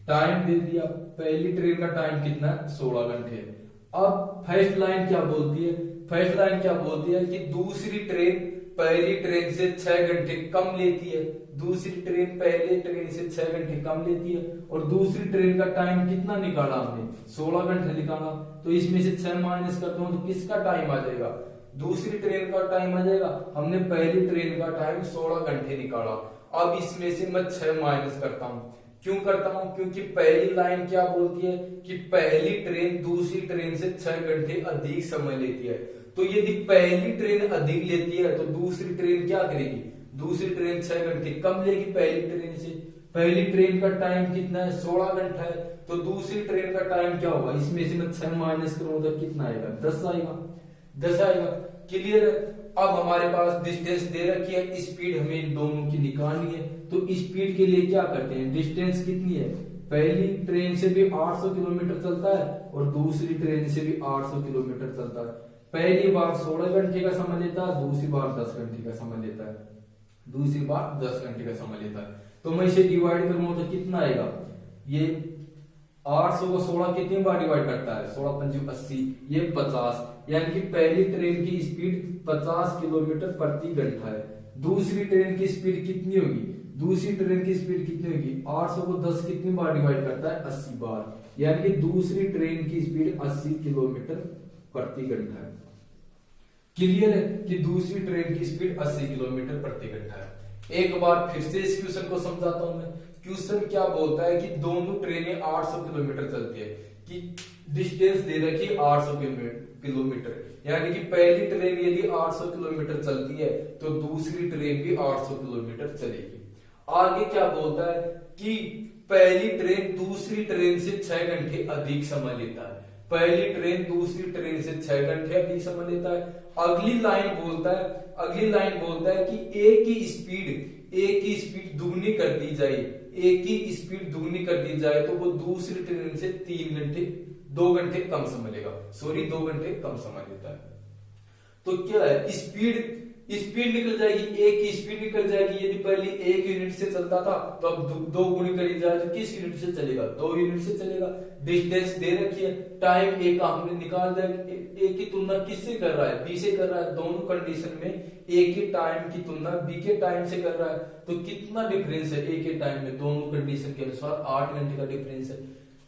टाइम दे दिया, पहली ट्रेन का टाइम कितना है? 16 घंटे है। अब फर्स्ट लाइन क्या बोलती है? फर्स्ट लाइन क्या बोलती है कि दूसरी ट्रेन पहली ट्रेन से 6 घंटे कम लेती है, दूसरी ट्रेन पहले ट्रेन से 6 घंटे कम लेती है, और दूसरी ट्रेन का टाइम कितना निकाला हमने, 16 घंटे निकाला। तो इसमें से 6 माइनस करते हो तो किसका टाइम आ जाएगा, दूसरी ट्रेन का टाइम आ जाएगा। हमने पहली ट्रेन का टाइम 16 घंटे निकाला। अब इसमें से मैं 6 माइनस करता हूं। क्यों करता हूं, क्योंकि पहली लाइन क्या बोलती है कि पहली ट्रेन दूसरी ट्रेन से 6 घंटे अधिक समय लेती है। तो यदि पहली ट्रेन अधिक लेती है तो दूसरी ट्रेन क्या करेगी, दूसरी ट्रेन 6 घंटे कम लेगी पहली ट्रेन से। पहली ट्रेन का टाइम कितना है, 16 घंटा है, तो दूसरी ट्रेन का टाइम क्या होगा, इसमें से मैं 6 माइनस करूंगा तो कितना आएगा, 10 आएगा, 10 आएगा। क्लियर है। अब हमारे पास डिस्टेंस दे रखी है, स्पीड हमें इन दोनों की निकालनी है। तो स्पीड के लिए क्या करते हैं, डिस्टेंस कितनी है, पहली ट्रेन से भी 800 किलोमीटर चलता है और दूसरी ट्रेन से भी 800 किलोमीटर चलता है। पहली बार 16 घंटे का समय लेता है, दूसरी बार 10 घंटे का समय लेता है, दूसरी बार 10 घंटे का समय लेता है। तो मैं इसे डिवाइड करूंगा तो कितना आएगा, ये 800 को 16 कितनी बार डिवाइड करता है, 16 पंजे 80, ये 50, यानी कि पहली ट्रेन की स्पीड 50 किलोमीटर प्रति घंटा है। दूसरी ट्रेन की स्पीड कितनी होगी, दूसरी ट्रेन की स्पीड कितनी होगी, 800 को 10 कितनी बार डिवाइड करता है, 80 बार, यानी कि दूसरी ट्रेन की स्पीड 80 किलोमीटर प्रति घंटा है। क्लियर है कि दूसरी ट्रेन की स्पीड 80 किलोमीटर प्रति घंटा है। एक बार फिर से इस क्वेश्चन को समझाता हूं मैं। क्वेश्चन क्या बोलता है कि दोनों ट्रेनें 800 किलोमीटर चलती है, कि डिस्टेंस दे रखी है 800 किलोमीटर, यानी कि पहली ट्रेन यदि 800 किलोमीटर चलती है तो दूसरी ट्रेन भी 800 किलोमीटर चलेगी। आगे क्या बोलता है कि पहली ट्रेन दूसरी ट्रेन से 6 घंटे अधिक समय लेता है, पहली ट्रेन दूसरी ट्रेन से 6 घंटे अधिक समय लेता है। अगली लाइन बोलता है कि एक ही स्पीड दुगनी कर दी जाए, एक ही स्पीड दुगनी कर दी जाए तो वो दूसरी ट्रेन से 2 घंटे कम समय लेगा, 2 घंटे कम समय लेता है। तो क्या है, स्पीड निकल जाएगी, एक की स्पीड निकल जाएगी। यदि पहले 1 यूनिट से चलता था तो अब 2 गुनी करी जाए तो किस यूनिट से चलेगा, 2 यूनिट से चलेगा। डिस्टेंस दे रखी है, टाइम ए का हमने निकाल दिया, ए की तुलना किससे कर रहा है, बी से कर रहा है। दोनों कंडीशन में ए के टाइम की तुलना बी के टाइम से कर रहा है, तो कितना डिफरेंस है ए के टाइम में, दोनों कंडीशन के अनुसार 8 घंटे का डिफरेंस है।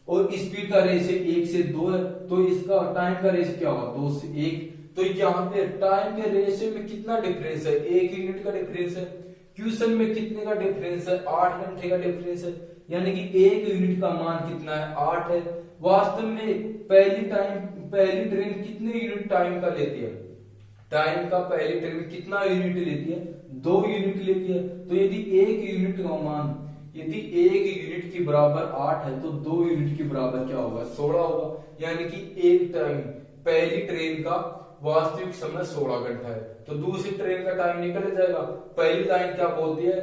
और स्पीड का रेशियो 1 से 2 है, तो इसका टाइम का रेशियो क्या होगा, 2 से 1। तो यहाँ पे टाइम के रेशियो में कितना डिफरेंस है, 1 यूनिट का डिफरेंस है। क्वेश्चन में कितने का डिफरेंस है, 8 घंटे का डिफरेंस है, यानी कि 1 यूनिट का मान कितना है, 8 है। वास्तव में पहली ट्रेन कितने यूनिट टाइम का लेती है, टाइम का पहली ट्रेन कितना यूनिट लेती है, 2 यूनिट लेती है। तो यदि 1 यूनिट का मान, यदि 1 यूनिट के बराबर 8 है तो 2 यूनिट के बराबर क्या होगा, 16 होगा, यानी कि एक टाइम पहली ट्रेन का वास्तविक समय 16 घंटा है। तो दूसरी ट्रेन का टाइम निकल जाएगा। पहली लाइन क्या बोलती है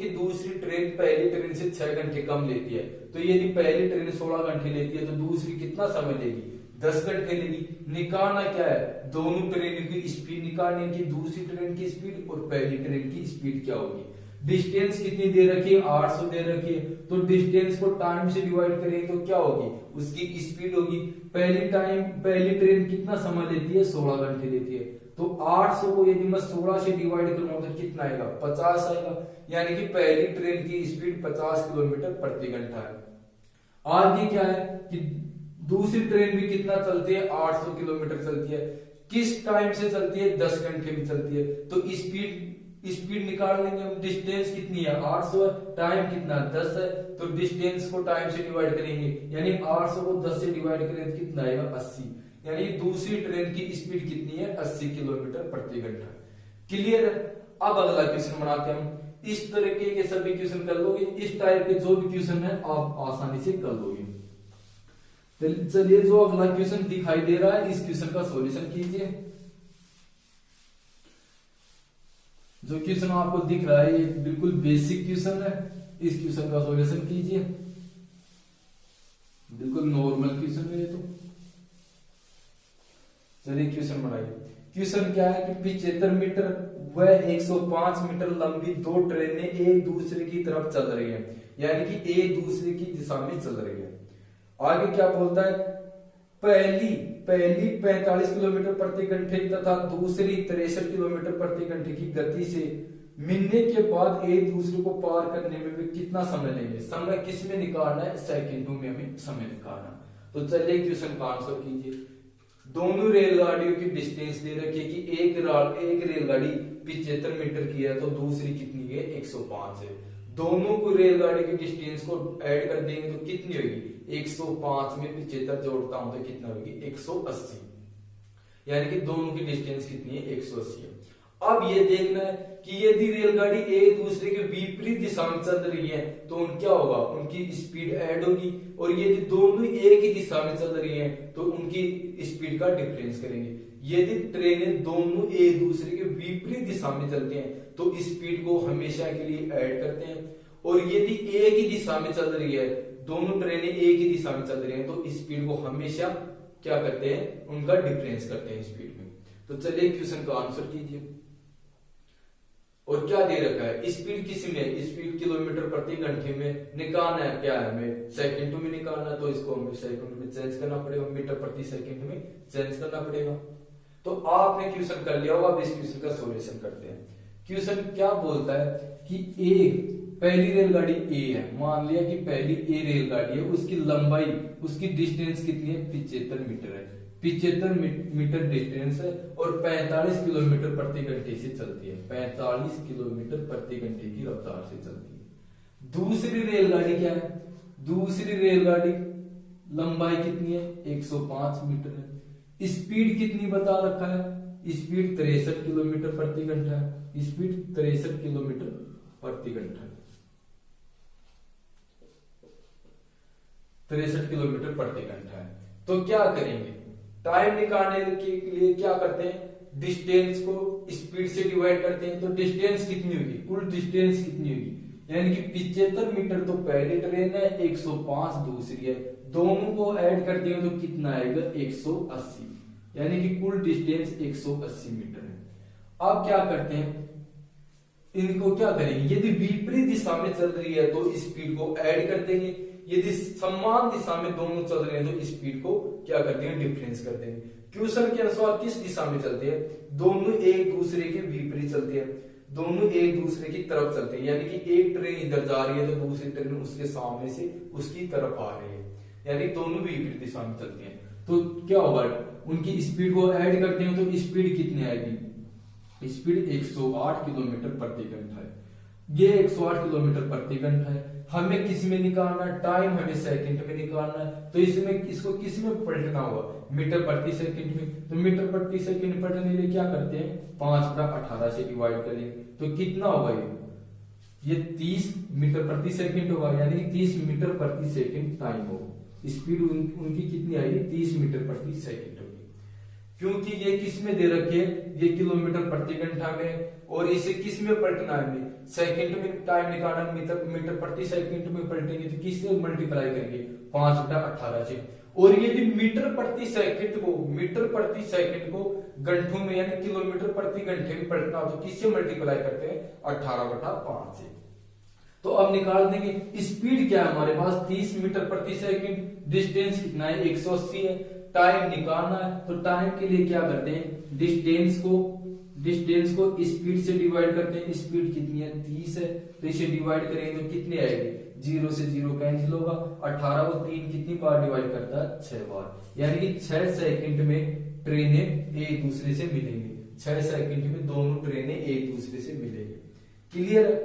कि दूसरी ट्रेन पहली ट्रेन से 6 घंटे कम लेती है। तो यदि पहली ट्रेन 16 घंटे लेती है तो दूसरी कितना समय लेगी, 10 घंटे लेगी। निकालना क्या है, दोनों ट्रेन की स्पीड निकालने की, दूसरी ट्रेन की स्पीड और पहली ट्रेन की स्पीड क्या होगी। डिस्टेंस कितनी दे रखी है, 800 दे रखी है, तो डिस्टेंस को टाइम से डिवाइड करेंगे तो क्या होगी, उसकी स्पीड होगी। पहली ट्रेन कितना समय लेती है, 16 घंटे लेती है। तो 800 को यदि मैं 16 से डिवाइड करूंगा तो कितना आएगा, 50 आएगा, यानी कि पहली ट्रेन की स्पीड 50 किलोमीटर प्रति घंटा है। आगे क्या है कि दूसरी ट्रेन भी कितना चलती है, 800 किलोमीटर चलती है। किस टाइम से चलती है, 10 घंटे में चलती है। तो स्पीड निकाल लेंगे हम। डिस्टेंस कितनी है, 800 है, टाइम कितना 10 है, तो डिस्टेंस को टाइम से डिवाइड करेंगे, यानी 800 को 10 से डिवाइड करें तो कितना आएगा, 80, यानी दूसरी ट्रेन की स्पीड कितनी है, 80 किलोमीटर प्रति घंटा। क्लियर है। अब अगला क्वेश्चन बनाते हैं हम। इस तरीके के सभी क्वेश्चन कर लोगे, इस टाइप के जो भी क्वेश्चन है आप आसानी से कर लोगे। चलिए, जो अगला क्वेश्चन दिखाई दे रहा है इस क्वेश्चन का सॉल्यूशन कीजिए। जो क्वेश्चन आपको दिख रहा है ये बिल्कुल बेसिक क्वेश्चन है, इस क्वेश्चन का सॉल्यूशन कीजिए। बिल्कुल नॉर्मल क्वेश्चन है ये तो। चलिए क्वेश्चन बनाइए। क्वेश्चन क्या है कि 75 मीटर व 105 मीटर लंबी 2 ट्रेनें एक दूसरे की तरफ चल रही है, यानी कि एक दूसरे की दिशा में चल रही है। आगे क्या बोलता है, पहली 45 किलोमीटर प्रति घंटे तथा दूसरी 63 किलोमीटर प्रति घंटे की गति से मिलने के बाद एक दूसरे को पार करने में भी कितना समय लेंगे? समय किस में निकालना है? सेकंडों में हमें समय निकालना। तो चलिए क्वेश्चन का आंसर कीजिए। दोनों रेलगाड़ियों की डिस्टेंस दे रखी है कि एक रेलगाड़ी 75 मीटर की है तो दूसरी कितनी है? 105 है। दोनों को रेलगाड़ी की डिस्टेंस को ऐड कर देंगे तो कितनी होगी? 105 में 75 जोड़ता हूं तो कितना होगी? 180। यानी कि दोनों की डिस्टेंस कितनी है? 180 है। अब ये देखना है कि यदि रेलगाड़ी एक दूसरे के विपरीत दिशा में चल रही है तो क्या होगा? उनकी स्पीड ऐड होगी। और यदि दोनों एक ही दिशा में चल रही हैं तो उनकी स्पीड का डिफरेंस करेंगे। यदि ट्रेनें दोनों एक दूसरे के विपरीत दिशा में चलती हैं तो स्पीड को हमेशा के लिए ऐड करते हैं। और यदि एक ही दिशा में चल रही है, दोनों ट्रेनें एक ही दिशा में चल रही हैं, तो स्पीड को हमेशा क्या करते हैं? उनका डिफरेंस करते हैं स्पीड में। तो चलिए क्वेश्चन का आंसर कीजिए। और क्या दे रखा है? स्पीड किस में? स्पीड किलोमीटर प्रति घंटे में निकालना है। क्या है? हमें सेकंड में निकालना, तो इसको हमें सेकंड में चेंज करना पड़ेगा, मीटर प्रति सेकंड में चेंज करना पड़ेगा। तो आपने क्वेश्चन कर लिया होगा। अब इस क्वेश्चन का सॉल्यूशन करते हैं। क्वेश्चन क्या बोलता है कि पहली रेलगाड़ी ए है, मान लिया कि पहली ए रेलगाड़ी है, उसकी लंबाई, उसकी डिस्टेंस कितनी है? 75 मीटर है। 75 मीटर डिस्टेंस है और 45 किलोमीटर प्रति घंटे से चलती है। 45 किलोमीटर प्रति घंटे की रफ्तार से चलती है। दूसरी रेलगाड़ी क्या है? दूसरी रेलगाड़ी लंबाई कितनी है? 105 मीटर है। स्पीड कितनी बता रखा है? स्पीड 63 किलोमीटर प्रति घंटा है। स्पीड 63 किलोमीटर प्रति घंटा, 63 किलोमीटर प्रति घंटा है। तो क्या करेंगे? टाइम निकालने के लिए क्या करते हैं? डिस्टेंस को स्पीड से डिवाइड करते हैं। तो डिस्टेंस कितनी होगी? कुल डिस्टेंस कितनी होगी? यानी कि 75 मीटर तो पहली ट्रेन है, 105 दूसरी है, दोनों को ऐड कर दिए तो कितना आएगा? 180। यानी कि कुल डिस्टेंस 180 मीटर है। अब क्या करते हैं? इनको क्या करेंगे? यदि विपरीत दिशा में चल रही है तो स्पीड को ऐड कर देंगे। यदि समान दिशा में दोनों चल रहे हैं तो स्पीड को क्या करते हैं? डिफरेंस करते हैं। क्वेश्चन के अनुसार किस दिशा में चलते हैं? दोनों एक दूसरे के विपरीत चलते हैं, दोनों एक दूसरे की तरफ चलते हैं। यानी कि एक ट्रेन इधर जा रही है तो दूसरी ट्रेन उसके सामने से उसकी तरफ आ रही है, यानी दोनों विपरीत दिशा में चलती हैं। तो क्या होगा? उनकी स्पीड को ऐड करते हैं तो स्पीड कितनी आएगी? स्पीड 108 किलोमीटर प्रति घंटा है। ये 108 किलोमीटर प्रति घंटा है। हमें किस में निकालना है? टाइम हमें सेकंड में निकालना है। तो इसमें इसको किस में पलटना होगा? मीटर प्रति सेकंड में। तो मीटर प्रति सेकंड पलटने के लिए क्या करते हैं? 5/18 से डिवाइड करेंगे तो कितना होगा? ये 30 मीटर प्रति सेकंड होगा। यानी 30 मीटर प्रति सेकंड टाइम होगा। स्पीड उनकी कितनी आएगी? 30 मीटर प्रति सेकंड होगी। क्योंकि ये किस में दे रखे है? ये किलोमीटर प्रति घंटा में। और इसे किस में पलटना है? सेकंड में टाइम निकालना, मीटर प्रति सेकंड में पलटेंगे तो किससे मल्टीप्लाई करेंगे? 5/18 से। और यदि मीटर प्रति सेकंड को घंटों में यानी किलोमीटर प्रति घंटे में पलटना हो तो किससे मल्टीप्लाई करते हैं? 18/5 से। तो अब निकाल देंगे। स्पीड क्या है हमारे पास? 30 मीटर प्रति सेकंड। डिस्टेंस कितना है? 180 है। टाइम निकालना है तो टाइम के लिए क्या करते हैं? डिस्टेंस को स्पीड से डिवाइड करते हैं। स्पीड कितनी है? 30 है। तो इसे डिवाइड करेंगे तो कितने आएंगे? 0 से 0 कैंसिल होगा। 18 को 3 कितनी बार डिवाइड करता है? 6 बार। यानी कि 6 सेकंड में ट्रेनें एक दूसरे से मिलेंगे। 6 सेकंड में दोनों ट्रेनें एक दूसरे से मिलेंगे। क्लियर है?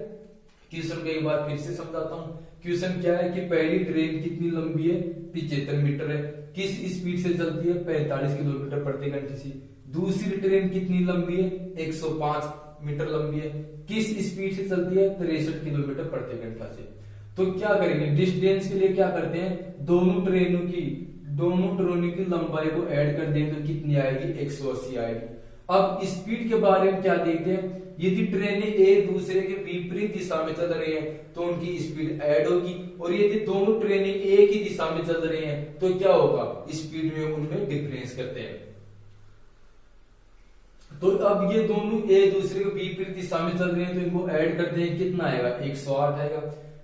क्वेश्चन को एक बार फिर से समझाता हूं। क्वेश्चन क्या है कि पहली ट्रेन कितनी लंबी है? 75 मीटर है। किस स्पीड से चलती है? 45 किलोमीटर प्रति घंटे से। दूसरी ट्रेन कितनी लंबी है? 105 मीटर लंबी है। किस स्पीड से चलती है? 63 किलोमीटर प्रति घंटा से। तो क्या करेंगे? डिस्टेंस के लिए क्या करते हैं? दोनों ट्रेनों की लंबाई को ऐड कर देंगे तो कितनी आएगी? 180 आएगी। अब स्पीड के बारे में क्या देखते हैं? यदि ट्रेनें एक दूसरे के विपरीत दिशा में चल रही हैं तो उनकी स्पीड ऐड होगी। और यदि दोनों ट्रेनें एक ही दिशा में चल रही हैं तो क्या होगा? स्पीड में उनमें डिफरेंस करते हैं। तो अब ये दोनों एक दूसरे के विपरीत दिशा में चल रहे हैं तो इनको ऐड करते हैं, कितना आएगा? 108 आएगा।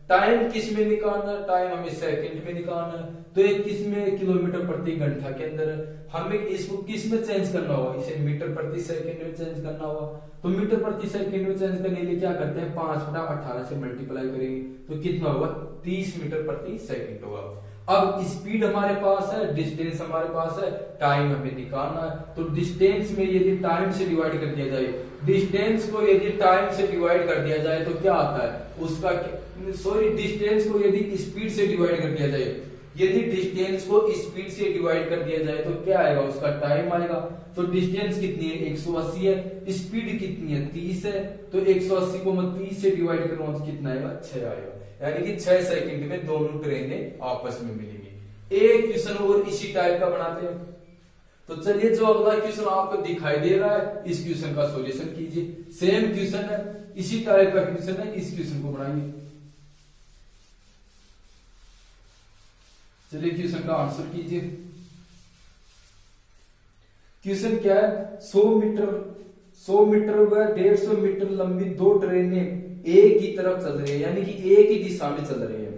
टाइम किस में निकालना है, टाइम हमें सेकंड में निकालना है, तो ये किस में, किलोमीटर प्रति घंटा के अंदर है। हमें इसको किस में चेंज करना होगा, इसे मीटर प्रति सेकंड में चेंज करना होगा। तो मीटर प्रति सेकंड में चेंज करने के लिए क्या करते हैं, 5/18 से मल्टीप्लाई करेंगे तो कितना होगा, 30 मीटर प्रति सेकंड होगा। अब स्पीड हमारे पास है, डिस्टेंस हमारे पास है, टाइम हमें निकालना है। तो डिस्टेंस में यदि टाइम से डिवाइड कर दिया जाए, डिस्टेंस को यदि टाइम से डिवाइड कर दिया जाए तो क्या आता है उसका, सॉरी डिस्टेंस को यदि स्पीड से डिवाइड कर दिया जाए, यदि डिस्टेंस को स्पीड से डिवाइड कर दिया जाए तो क्या आएगा, उसका टाइम आएगा। तो डिस्टेंस कितनी है, 180 है, स्पीड कितनी है, 30 है, तो 180 को मैं 30 से डिवाइड करूंगा तो कितना आएगा, 6 आएगा। यानी कि 6 सेकंड में दोनों ट्रेनें आपस में मिलेंगी। एक क्वेश्चन और इसी टाइप का बनाते हैं। तो चलिए जो अगला क्वेश्चन आपको दिखाई दे रहा है, इस क्वेश्चन का सॉल्यूशन कीजिए। सेम क्वेश्चन है, इसी टाइप का क्वेश्चन है, इस क्वेश्चन को बनाइए। चलिए क्वेश्चन का आंसर कीजिए। क्वेश्चन क्या है, 100 मीटर व 150 मीटर लंबी दो ट्रेनें एक ही तरफ चल रही है, यानी कि एक ही दिशा में चल रही है।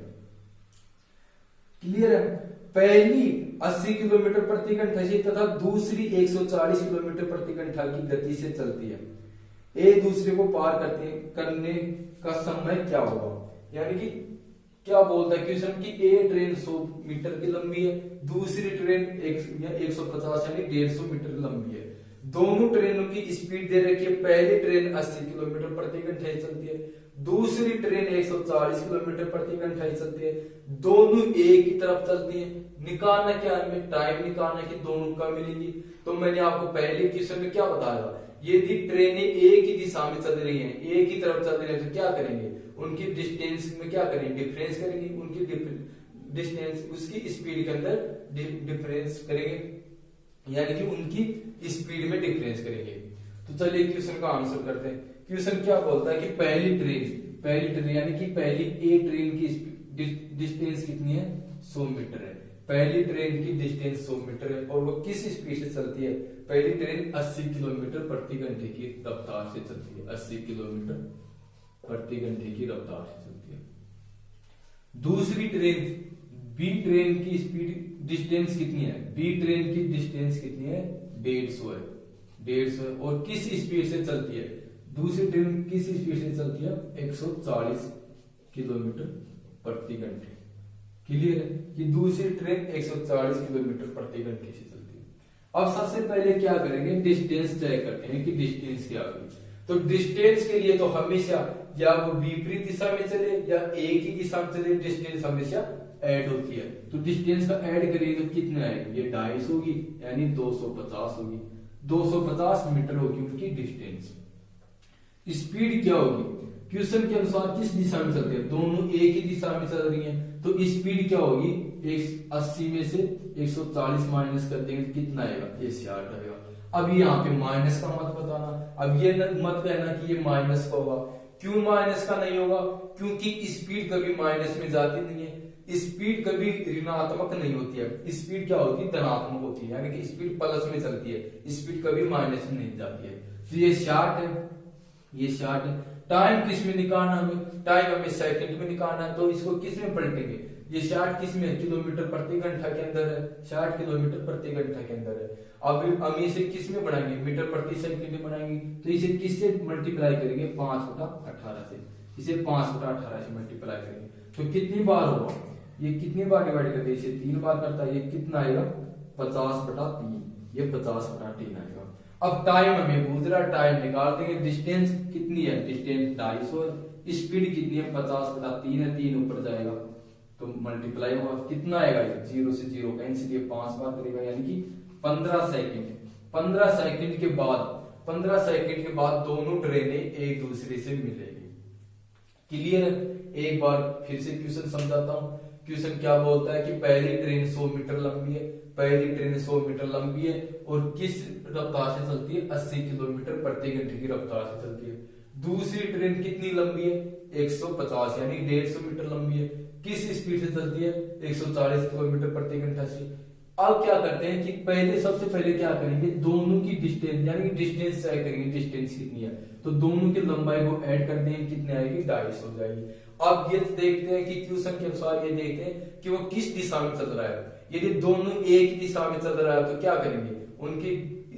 क्लियर है। पहली 80 किलोमीटर प्रति घंटा से तथा दूसरी 140 किलोमीटर प्रति घंटा की गति से चलती है। एक दूसरे को पार करने का समय क्या होगा, यानी कि क्या बोलता है क्वेश्चन कि ए ट्रेन 100 मीटर की लंबी है, दूसरी ट्रेन 150 यानी 150 मीटर लंबी है। दोनों ट्रेनों की स्पीड दे रखी है, पहली ट्रेन 80 किलोमीटर प्रति घंटा ही चलती है, दूसरी ट्रेन 140 किलोमीटर प्रति घंटा ही चलती है, दोनों एक ही तरफ चलती है। निकालना क्या है, टाइम निकालना कि दोनों का मिलेगी। तो मैंने आपको पहले क्वेश्चन में क्या बताया, यदि ट्रेनें एक ही दिशा में चल रही हैं, एक ही तरफ चल रही हैं, तो क्या करेंगे, उनकी डिस्टेंस में क्या करेंगे, डिफरेंस करेंगे, उनकी डिस्टेंस उसकी स्पीड के अंदर डिफरेंस करेंगे, यानी कि उनकी स्पीड में डिफरेंस करेंगे। तो चलिए क्वेश्चन का आंसर करते हैं। क्वेश्चन क्या बोलता है कि पहली ट्रेन यानी कि पहली ए ट्रेन की डिस्टेंस कितनी है, 100 मीटर है। पहली ट्रेन की डिस्टेंस 100 मीटर है और वो किस स्पीड से चलती है, पहली ट्रेन 80 किलोमीटर प्रति घंटे की रफ्तार से चलती है, 80 किलोमीटर प्रति घंटे की रफ्तार से चलती है। दूसरी ट्रेन बी ट्रेन की स्पीड डिस्टेंस कितनी है, बी ट्रेन की डिस्टेंस कितनी है, 150 है, 150 और किस स्पीड से चलती है, दूसरी ट्रेन किस स्पीड से चलती है, 140 किलोमीटर प्रति घंटे। क्लियर है कि दूसरी ट्रेन 140 किलोमीटर प्रति घंटे से चलती है। अब सबसे पहले क्या करेंगे, डिस्टेंस तय करते हैं कि डिस्टेंस क्या होगी। तो डिस्टेंस के लिए तो हमेशा या वो विपरीत दिशा में चले या एक ही दिशा में चले, डिस्टेंस हमेशा ऐड होती है। तो डिस्टेंस का ऐड करिए तो कितने आएगी, ये 250 होगी, यानी 250 होगी, 250 मीटर होगी उनकी डिस्टेंस। स्पीड क्या होगी, क्वेश्चन के अनुसार किस दिशा में चलती है, दोनों एक ही दिशा में चल रही हैं, तो स्पीड क्या होगी, 80 में से 140 माइनस कर देंगे कितना आएगा, ये 60 आएगा। अब यहाँ पे माइनस का मत बताना, अब ये मत कहना कि ये माइनस का होगा। क्यों माइनस का नहीं होगा, क्योंकि स्पीड कभी माइनस में जाती नहीं है, स्पीड कभी ऋणात्मक नहीं होती है, स्पीड क्या होती है, धनात्मक होती है, यानी कि स्पीड प्लस में चलती है, स्पीड कभी माइनस में नहीं जाती है। तो ये 60 है, ये 60 है। टाइम किस में निकालना हमें, टाइम हमें सेकंड में निकालना है, तो इसको किस में पलटेंगे, ये 60 किस में, किलोमीटर प्रति घंटा के अंदर है, 60 किलोमीटर प्रति घंटा के अंदर है। अब हम इसे किस में बढ़ाएंगे, मीटर प्रति सेकंड में बढ़ाएंगे, तो इसे किससे मल्टीप्लाई करेंगे, 5/18 से, इसे 5/18 से मल्टीप्लाई करेंगे तो कितनी बार होगा, ये कितनी बार डिवाइड करते हैं, इसे 3 बार करता है, ये कितना आएगा 50/3, ये 50/3 आएगा। अब टाइम हमें पूछ रहा है, टाइम निकाल देंगे। डिस्टेंस कितनी है, डिस्टेंस 250, स्पीड कितनी है 50/3 है, 3 ऊपर जाएगा तो मल्टीप्लाई होगा, कितना आएगा, 0 से 0 कैंसिल, ये 5 बार करेगा, यानी कि 15 सेकंड। 15 सेकंड के बाद दोनों ट्रेनें एक दूसरे से मिलेगी। क्लियर है। एक बार फिर से क्वेश्चन समझाता हूं। क्वेश्चन क्या बोलता है कि पहली ट्रेन 100 मीटर लंबी है, पहली ट्रेन 100 मीटर लंबी है और किस रफ्तार से चलती है, 80 किलोमीटर प्रति घंटे की रफ्तार से चलती है। दूसरी ट्रेन कितनी लंबी है, 150 यानी 150 मीटर लंबी है, किस स्पीड से चलती है, 140 किलोमीटर प्रति घंटा से। अब क्या करते हैं कि सबसे पहले क्या करेंगे, दोनों की डिस्टेंस यानी कि डिस्टेंस तय करेंगे, डिस्टेंस कितनी है, तो दोनों की लंबाई को ऐड कर देंगे, कितनी आएगी, 250 हो जाएगी। अब ये देखते हैं कि क्वेश्चन के अनुसार ये देखते हैं कि वो किस दिशा में चल रहा है। यदि दोनों एक ही दिशा में चल रहा है तो क्या करेंगे, उनकी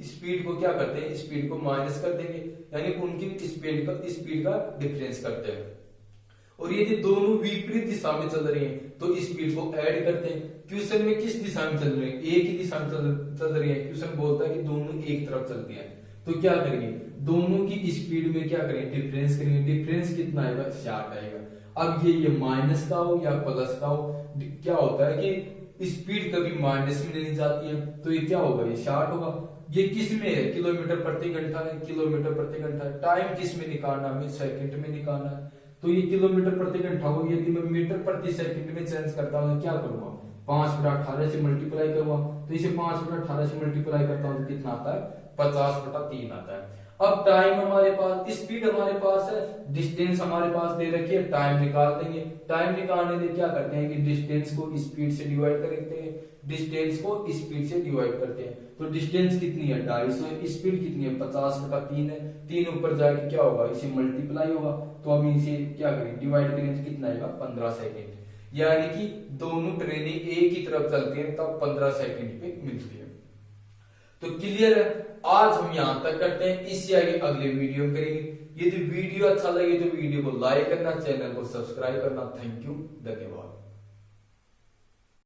स्पीड को क्या करते हैं, स्पीड को माइनस कर देंगे, यानी उनकी स्पीड का डिफरेंस करते हैं। और यदि दोनों विपरीत दिशा में चल रहे हैं तो स्पीड को ऐड करते हैं। क्वेश्चन में किस दिशा में चल रहे हैं, एक ही दिशा में चल रही है। क्वेश्चन बोलता है कि दोनों एक तरफ चलती हैं, तो क्या करेंगे, दोनों की स्पीड में क्या करेंगे, डिफरेंस करेंगे। डिफरेंस कितना आएगा, 60 आएगा। अब ये माइनस का हो या प्लस का हो, क्या होता है कि स्पीड कभी माइनस में नहीं जाती है, तो ये क्या होगा, ये 60 होगा। ये किस में है, किलोमीटर प्रति घंटा है, किलोमीटर प्रति घंटा है। टाइम किस में निकालना, हमें सेकंड में निकालना है, तो ये किलोमीटर प्रति घंटा हो। यदि मैं मीटर प्रति सेकंड में चेंज करता हूँ तो क्या करूंगा, 5/18 से मल्टीप्लाई करूंगा, तो इसे 5/18 से मल्टीप्लाई करता हूँ तो कितना आता है, 50/3 आता है। अब टाइम हमारे पास, स्पीड हमारे पास है, डिस्टेंस हमारे पास दे रखी है, टाइम निकाल देंगे। टाइम निकालने के क्या करते हैं कि डिस्टेंस को स्पीड से डिवाइड करते हैं, डिस्टेंस को स्पीड से डिवाइड करते हैं। तो डिस्टेंस कितनी है, 250, स्पीड कितनी है, 50/3 है। 3 ऊपर जाके क्या होगा, इसे मल्टीप्लाई होगा, तो हम इसे क्या करें, डिवाइड करें तो कितना आएगा, 15 सेकेंड। यानी कि दोनों ट्रेनें एक ही तरफ चलती हैं तब 15 सेकेंड पे मिलती है। तो क्लियर है, आज हम यहां तक करते हैं, इससे आगे अगले वीडियो में करेंगे। यदि वीडियो अच्छा लगे तो वीडियो को लाइक करना, चैनल को सब्सक्राइब करना। थैंक यू, धन्यवाद।